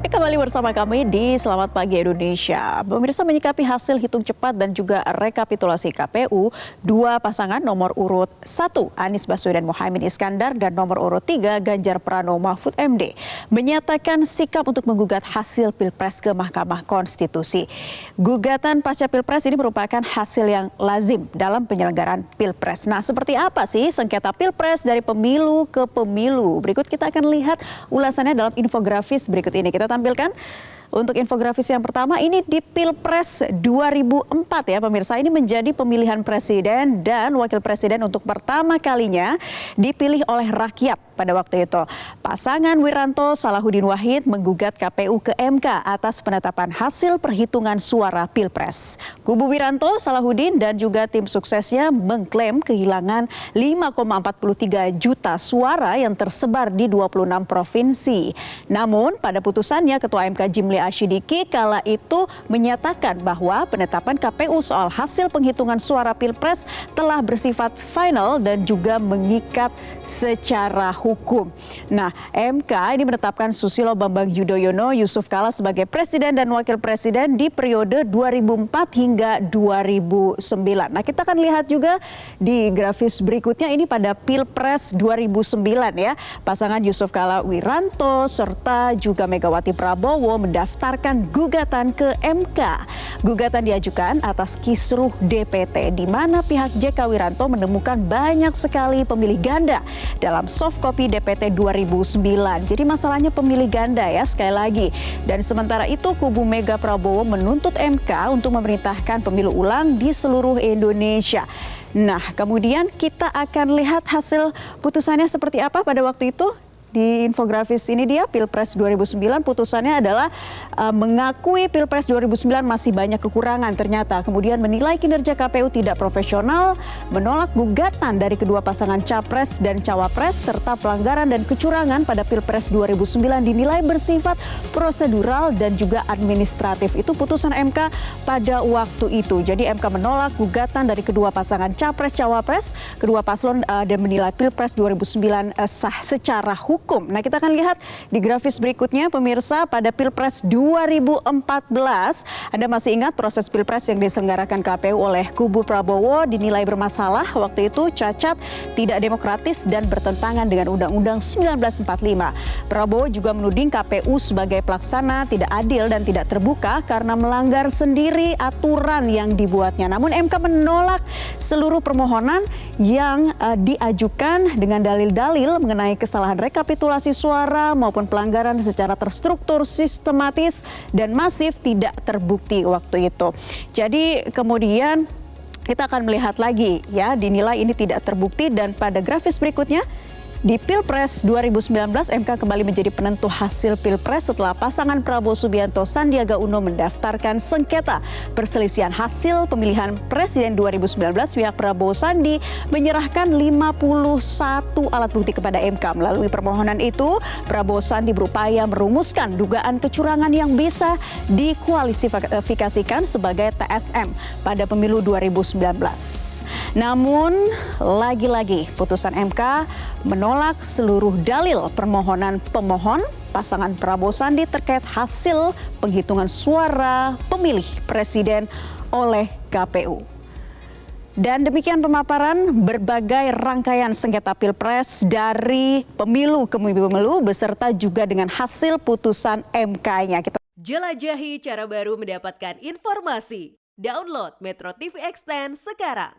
Kembali bersama kami di Selamat Pagi Indonesia. Pemirsa, menyikapi hasil hitung cepat dan juga rekapitulasi KPU, dua pasangan nomor urut 1 Anies Baswedan Mohaimin Iskandar dan nomor urut 3 Ganjar Pranowo Mahfud MD menyatakan sikap untuk menggugat hasil Pilpres ke Mahkamah Konstitusi. Gugatan pasca Pilpres ini merupakan hasil yang lazim dalam penyelenggaraan Pilpres. Nah, seperti apa sih sengketa Pilpres dari pemilu ke pemilu? Berikut kita akan lihat ulasannya dalam infografis berikut ini. Kita tampilkan untuk infografis yang pertama ini di Pilpres 2004 ya pemirsa. Ini menjadi pemilihan presiden dan wakil presiden untuk pertama kalinya dipilih oleh rakyat pada waktu itu. Pasangan Wiranto Salahuddin Wahid menggugat KPU ke MK atas penetapan hasil perhitungan suara Pilpres. Kubu Wiranto Salahuddin dan juga tim suksesnya mengklaim kehilangan 5,43 juta suara yang tersebar di 26 provinsi. Namun pada putusannya Ketua MK Jimli Asyidiki kala itu menyatakan bahwa penetapan KPU soal hasil penghitungan suara Pilpres telah bersifat final dan juga mengikat secara hukum. Nah, MK ini menetapkan Susilo Bambang Yudhoyono Yusuf Kala sebagai presiden dan wakil presiden di periode 2004 hingga 2009. Nah, kita akan lihat juga di grafis berikutnya ini pada Pilpres 2009 ya. Pasangan Yusuf Kala Wiranto serta juga Megawati Prabowo mendaftarkan gugatan ke MK. Gugatan diajukan atas kisruh DPT di mana pihak JK Wiranto menemukan banyak sekali pemilih ganda dalam soft copy DPT 2009. Jadi masalahnya pemilih ganda ya sekali lagi. Dan sementara itu kubu Mega Prabowo menuntut MK untuk memerintahkan pemilu ulang di seluruh Indonesia. Nah, kemudian kita akan lihat hasil putusannya seperti apa pada waktu itu. Di infografis ini dia Pilpres 2009 putusannya adalah mengakui Pilpres 2009 masih banyak kekurangan ternyata. Kemudian menilai kinerja KPU tidak profesional, menolak gugatan dari kedua pasangan capres dan cawapres serta pelanggaran dan kecurangan pada Pilpres 2009 dinilai bersifat prosedural dan juga administratif. Itu putusan MK pada waktu itu. Jadi MK menolak gugatan dari kedua pasangan capres cawapres, kedua paslon dan menilai Pilpres 2009 sah secara hukum. Nah, kita akan lihat di grafis berikutnya pemirsa pada Pilpres 2014. Anda masih ingat proses Pilpres yang diselenggarakan KPU oleh kubu Prabowo dinilai bermasalah waktu itu, cacat, tidak demokratis dan bertentangan dengan Undang-Undang 1945. Prabowo juga menuding KPU sebagai pelaksana tidak adil dan tidak terbuka karena melanggar sendiri aturan yang dibuatnya. Namun MK menolak seluruh permohonan yang diajukan dengan dalil-dalil mengenai kesalahan rekapitulasi suara maupun pelanggaran secara terstruktur, sistematis dan masif tidak terbukti waktu itu. Jadi kemudian kita akan melihat lagi ya, dinilai ini tidak terbukti dan pada grafis berikutnya di Pilpres 2019, MK kembali menjadi penentu hasil Pilpres setelah pasangan Prabowo Subianto Sandiaga Uno mendaftarkan sengketa perselisihan hasil pemilihan Presiden 2019. Pihak Prabowo Sandi menyerahkan 51 alat bukti kepada MK. Melalui permohonan itu, Prabowo Sandi berupaya merumuskan dugaan kecurangan yang bisa dikualifikasikan sebagai TSM pada pemilu 2019. Namun, lagi-lagi putusan MK menolak seluruh dalil permohonan pemohon pasangan Prabowo Sandi terkait hasil penghitungan suara pemilih presiden oleh KPU. Dan demikian pemaparan berbagai rangkaian sengketa Pilpres dari pemilu ke pemilu beserta juga dengan hasil putusan MK-nya. Jelajahi cara baru mendapatkan informasi. Download Metro TV Extend sekarang.